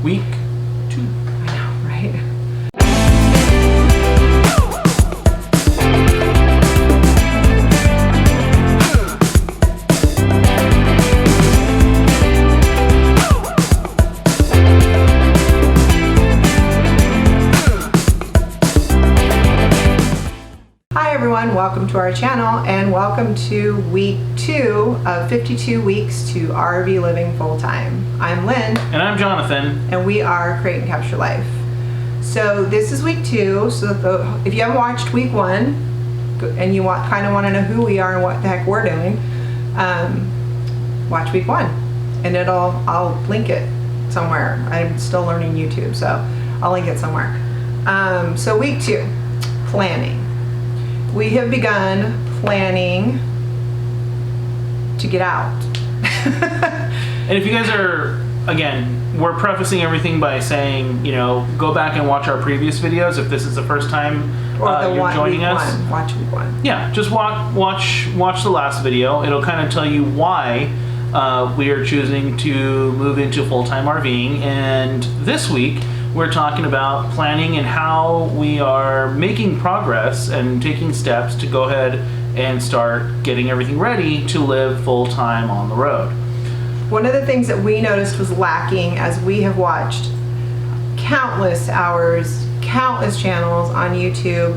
week 2. I know, right? Hi everyone, welcome to our channel and welcome to week 2 of 52 weeks to RV living full-time. I'm Lynn. And I'm Jonathan. And we are Create and Capture Life. So this is week 2, so if you haven't watched week 1 and you kind of want to know who we are and what the heck we're doing, watch week 1 and I'll link it somewhere. I'm still learning YouTube, so I'll link it somewhere. So week 2, planning. We have begun planning to get out. And if you guys are, again, we're prefacing everything by saying, you know, go back and watch our previous videos if this is the first time you're joining us. Watch week 1. Yeah, just watch the last video. It'll kind of tell you why we are choosing to move into full-time RVing. And this week, we're talking about planning and how we are making progress and taking steps to go ahead and start getting everything ready to live full-time on the road. One of the things that we noticed was lacking as we have watched countless hours, countless channels on YouTube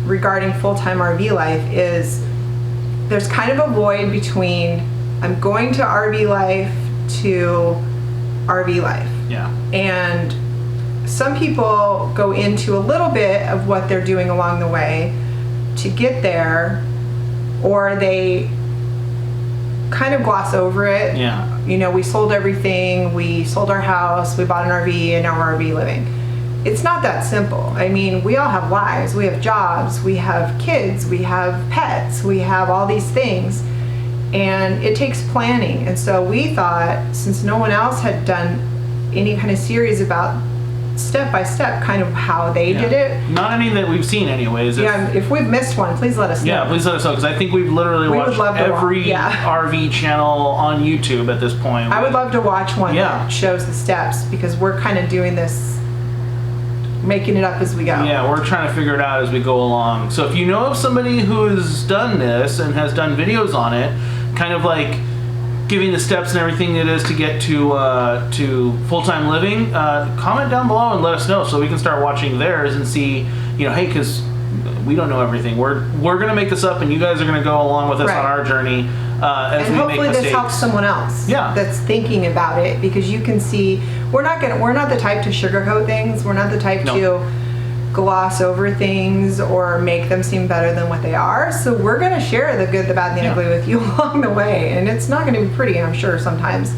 regarding full-time RV life is there's kind of a void between I'm going to RV life to RV life. Yeah. And some people go into a little bit of what they're doing along the way to get there, or they kind of gloss over it. Yeah. You know, we sold everything, we sold our house, we bought an RV, and now we're RV living. It's not that simple. I mean, we all have lives, we have jobs, we have kids, we have pets, we have all these things. And it takes planning. And so we thought, since no one else had done any kind of series about step by step kind of how they did it. Not any that we've seen anyways. If we've missed one, please let us know. Yeah, please let us know, because I think we've literally watched every RV channel on YouTube at this point. I would love to watch one that shows the steps, because we're kind of doing this, making it up as we go. Yeah, we're trying to figure it out as we go along. So if you know of somebody who has done this and has done videos on it, kind of like giving the steps and everything it is to get to full-time living, comment down below and let us know so we can start watching theirs and see, you know, hey, because we don't know everything. We're gonna make this up, and you guys are gonna go along with us on our journey as we make mistakes. And hopefully this helps someone else that's thinking about it, because you can see we're not the type to sugarcoat things. We're not the type to gloss over things or make them seem better than what they are. So we're going to share the good, the bad, and the ugly with you along the way. And it's not going to be pretty, I'm sure, sometimes.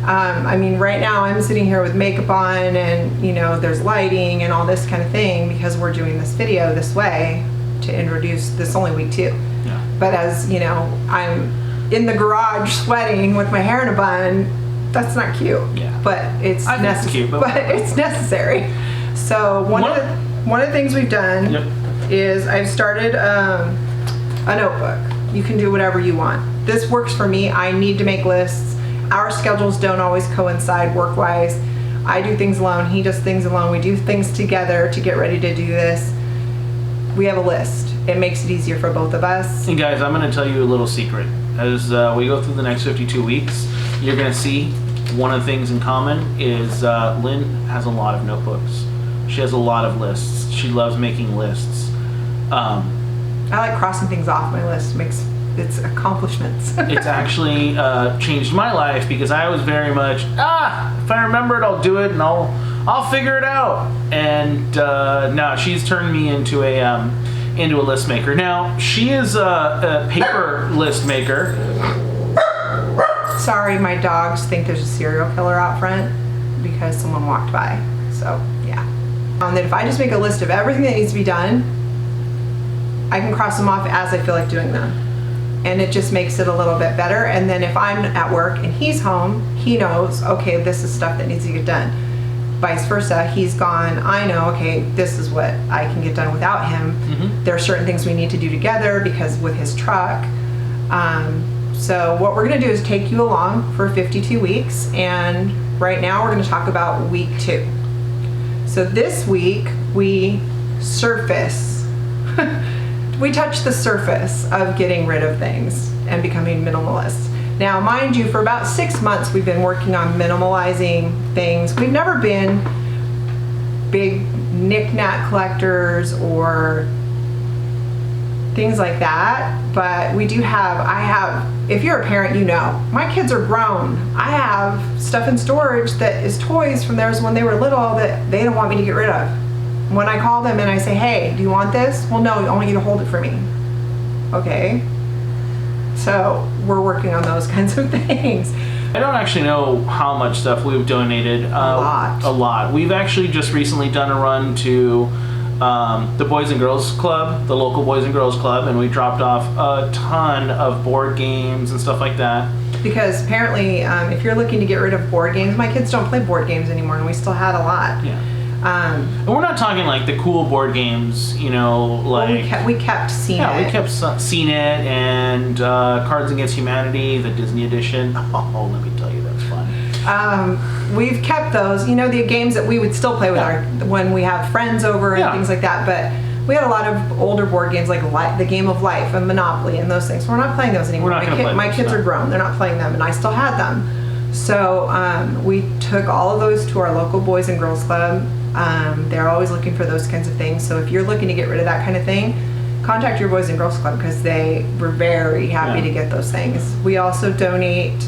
I mean, right now I'm sitting here with makeup on, and, you know, there's lighting and all this kind of thing because we're doing this video this way to introduce this only week 2. Yeah. But as, you know, I'm in the garage sweating with my hair in a bun, that's not cute. Yeah. But it's necessary. But it's necessary. So one of the things we've done is I've started a notebook. You can do whatever you want. This works for me. I need to make lists. Our schedules don't always coincide work-wise. I do things alone. He does things alone. We do things together to get ready to do this. We have a list. It makes it easier for both of us. And guys, I'm going to tell you a little secret. As we go through the next 52 weeks, you're going to see one of the things in common is Lynn has a lot of notebooks. She has a lot of lists. She loves making lists. I like crossing things off my list. Makes its accomplishments. It's actually changed my life, because I was very much if I remember it, I'll do it, and I'll figure it out. And now she's turned me into a list maker. Now she is a paper list maker. Sorry, my dogs think there's a serial killer out front because someone walked by. So yeah. That if I just make a list of everything that needs to be done, I can cross them off as I feel like doing them. And it just makes it a little bit better. And then if I'm at work and he's home, he knows, okay, this is stuff that needs to get done. Vice versa, he's gone, I know, okay, this is what I can get done without him. Mm-hmm. There are certain things we need to do together because with his truck. So what we're going to do is take you along for 52 weeks, and right now we're going to talk about week 2. So this week we surface, we touch the surface of getting rid of things and becoming minimalist. Now, mind you, for about 6 months we've been working on minimalizing things. We've never been big knick-knack collectors or things like that, but we do have, if you're a parent, you know, my kids are grown. I have stuff in storage that is toys from theirs when they were little that they don't want me to get rid of. When I call them and I say, hey, do you want this? Well, no, I want you to hold it for me. Okay. So we're working on those kinds of things. I don't actually know how much stuff we've donated. A lot. We've actually just recently done a run to the Boys and Girls Club, the local Boys and Girls Club, and we dropped off a ton of board games and stuff like that. Because apparently, if you're looking to get rid of board games, my kids don't play board games anymore, and we still had a lot. Yeah. And we're not talking like the cool board games, you know, like... Well, we kept CNET. Yeah, we kept CNET and Cards Against Humanity, the Disney edition. Oh, let me tell you, that's fun. We've kept those, you know, the games that we would still play with when we have friends over and things like that, but we had a lot of older board games like the Game of Life and Monopoly and those things. We're not playing those anymore. My kids are grown. They're not playing them, and I still had them. So we took all of those to our local Boys and Girls Club. They're always looking for those kinds of things. So if you're looking to get rid of that kind of thing, contact your Boys and Girls Club because they were very happy to get those things. We also donate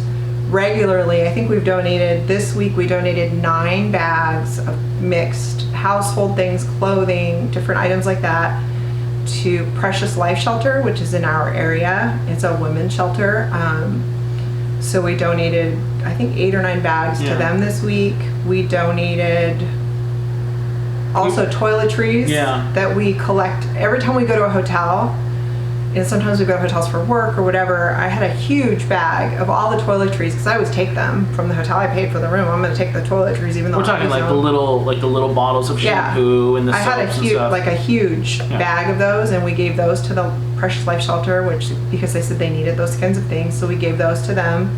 regularly. I think this week we donated 9 bags of mixed household things, clothing, different items like that to Precious Life Shelter, which is in our area. It's a women's shelter. So we donated, I think, 8 or 9 bags to them this week. We donated also toiletries that we collect every time we go to a hotel, and sometimes we go to hotels for work or whatever. I had a huge bag of all the toiletries because I always take them from the hotel. I paid for the room. I'm going to take the toiletries, even though we're talking like the little bottles of shampoo and the soaps and stuff. I had a huge bag of those, and we gave those to the Precious Life Shelter, because they said they needed those kinds of things, so we gave those to them.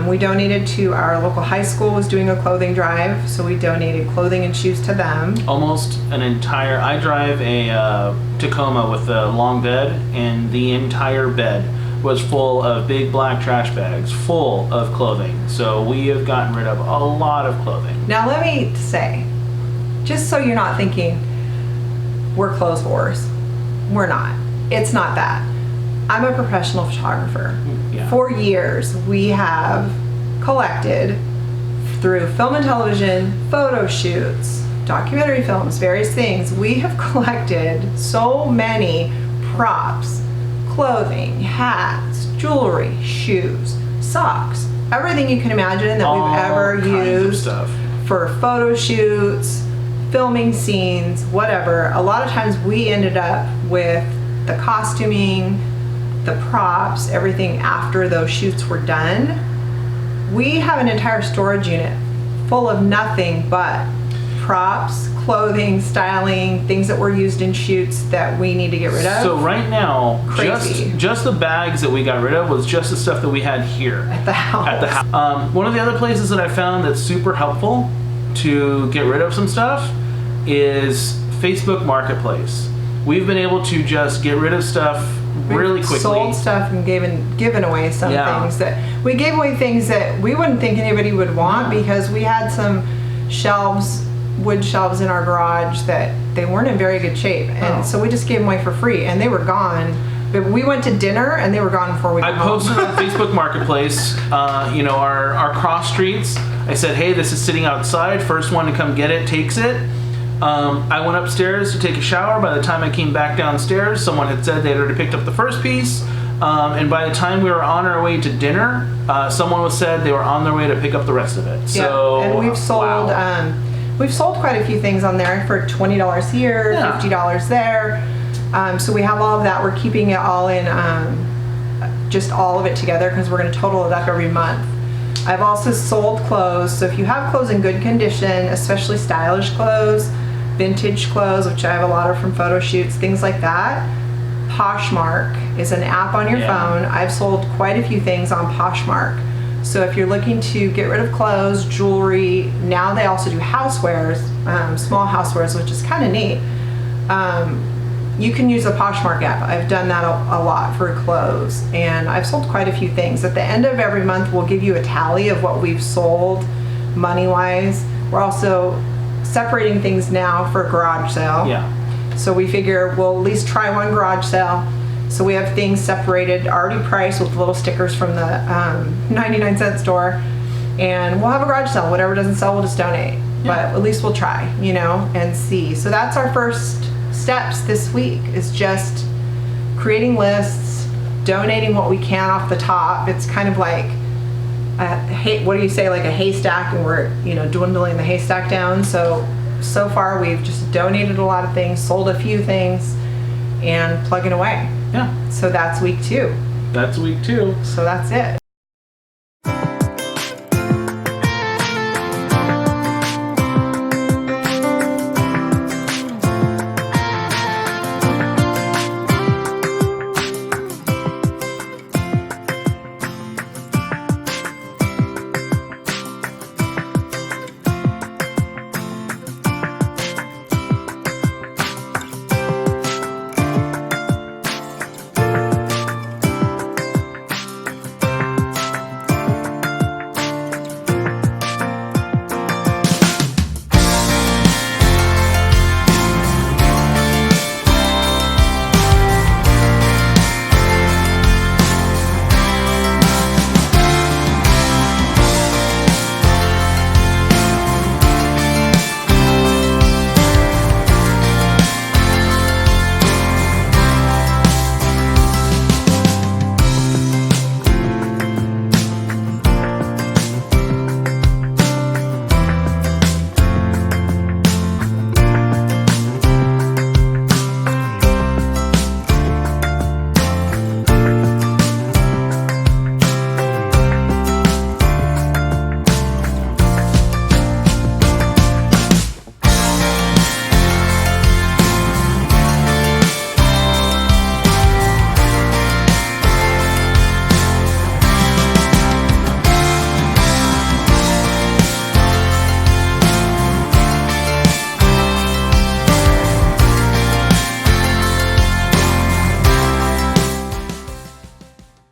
We donated to our local high school, was doing a clothing drive, so we donated clothing and shoes to them. Almost an entire, I drive a Tacoma with a long bed, and the entire bed was full of big black trash bags full of clothing. So we have gotten rid of a lot of clothing. Now let me say, just so you're not thinking we're clothes whores, we're not. It's not that. I'm a professional photographer. For years, we have collected through film and television, photo shoots, documentary films, various things. We have collected so many props, clothing, hats, jewelry, shoes, socks, everything you can imagine that we've ever used for photo shoots, filming scenes, whatever. A lot of times we ended up with the costuming, the props, everything after those shoots were done. We have an entire storage unit full of nothing but props, clothing, styling, things that were used in shoots that we need to get rid of. So right now, just the bags that we got rid of was just the stuff that we had here at the house. One of the other places that I found that's super helpful to get rid of some stuff is Facebook Marketplace. We've been able to just get rid of stuff really quickly. Sold stuff and given away some things that we gave away, things that we wouldn't think anybody would want because we had some wood shelves in our garage that they weren't in very good shape, and so we just gave them away for free, and they were gone. But we went to dinner and they were gone before we got home. I posted on Facebook Marketplace, our cross streets. I said, hey, this is sitting outside. First one to come get it takes it. I went upstairs to take a shower. By the time I came back downstairs, someone had said they'd already picked up the first piece. And by the time we were on our way to dinner, someone said they were on their way to pick up the rest of it. So, and we've sold we've sold quite a few things on there for $20 here, $50 there. So we have all of that. We're keeping it all in, just all of it together because we're going to total it up every month. I've also sold clothes. So if you have clothes in good condition, especially stylish clothes, vintage clothes, which I have a lot of from photo shoots, things like that, Poshmark is an app on your Yeah. phone. I've sold quite a few things on Poshmark. So if you're looking to get rid of clothes, jewelry, now they also do housewares, small housewares, which is kind of neat. You can use a Poshmark app. I've done that a lot for clothes, and I've sold quite a few things. At the end of every month, we'll give you a tally of what we've sold money-wise. We're also separating things now for garage sale. Yeah. So we figure we'll at least try one garage sale. So we have things separated, already priced with little stickers from the 99-cent store. And we'll have a garage sale. Whatever doesn't sell, we'll just donate. Yeah. But at least we'll try, and see. So that's our first steps this week, is just creating lists, donating what we can off the top. It's kind of like, what do you say, like a haystack, and we're, dwindling the haystack down. So far we've just donated a lot of things, sold a few things, and plugging away. Yeah. So that's week 2. That's week 2. So that's it.